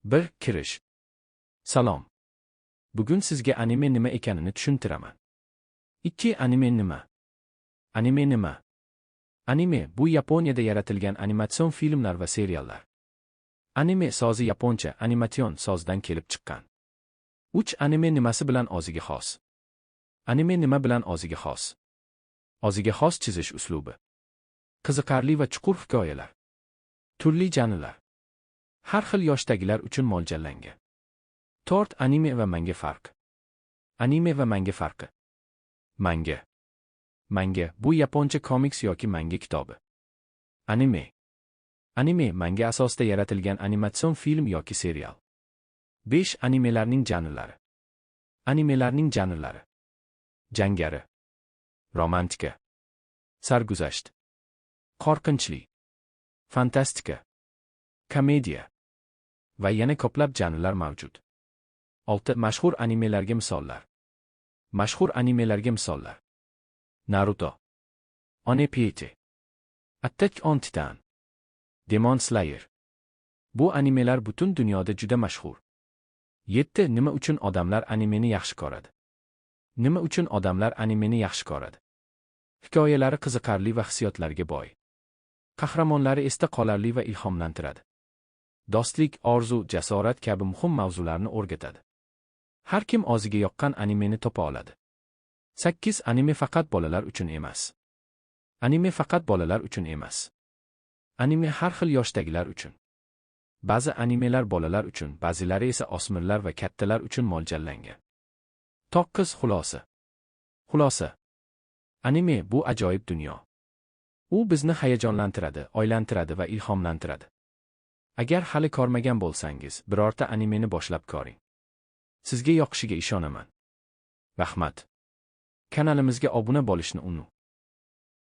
1. Kirish. Salom. Bugun sizga anime nima ekanini tushuntiraman. 2. Anime nima? Anime nima? Anime bu Yaponiyada yaratilgan animatsion filmlar va seriallar. Anime so'zi yaponcha animatsion so'zdan kelib chiqqan. 3. Anime nimasi bilan o'ziga xos? Anime nima bilan o'ziga xos? O'ziga xos chizish uslubi. Qiziqarli va chuqur hikoyalar. Turli janrlar. Har xil yoshdagilar uchun mo'ljallangan. 4. Anime va manga farq. Anime va manga farqi. Manga. Manga bu yaponcha komiks yoki manga kitobi. Anime. Anime manga asosida yaratilgan animatsion film yoki serial. 5. Animelarning janrlari. Animelarning janrlari. Jangari. Romantika. Sarguzasht. Qo'rqinchli. Fantastika. Komediya. Va yana ko'plab janrlar mavjud. 6. Mashhur animelarga misollar. Mashhur animelarga misollar. Naruto. One Piece. Attack on Titan. Demon Slayer. Bu animelar butun dunyoda juda mashhur. 7. Nima uchun odamlar animeni yaxshi ko'radi? Nima uchun odamlar animeni yaxshi ko'radi? Hikoyalari qiziqarli va hissiyotlarga boy. Qahramonlari esda qolarli va ilhomlantiradi. Do'stlik, orzu, jasorat kabi muhim mavzularni o'rgatadi. Har kim o'ziga yoqqan animeni topa oladi. 8. Anime faqat bolalar uchun emas. Anime faqat bolalar uchun emas. Anime har xil yoshdagilar uchun. Ba'zi animelar bolalar uchun, ba'zilari esa o'smirlar va kattalar uchun mo'ljallangan. 9. Xulosa. Xulosa. Anime bu ajoyib dunyo. U bizni hayajonlantiradi, o'ylantiradi va ilhomlantiradi. Agar hali ko'rmagan bo'lsangiz, birorta animeni boshlab ko'ring. Sizga yoqishiga ishonaman. Rahmat. Kanalimizga obuna bo'lishni unutmang.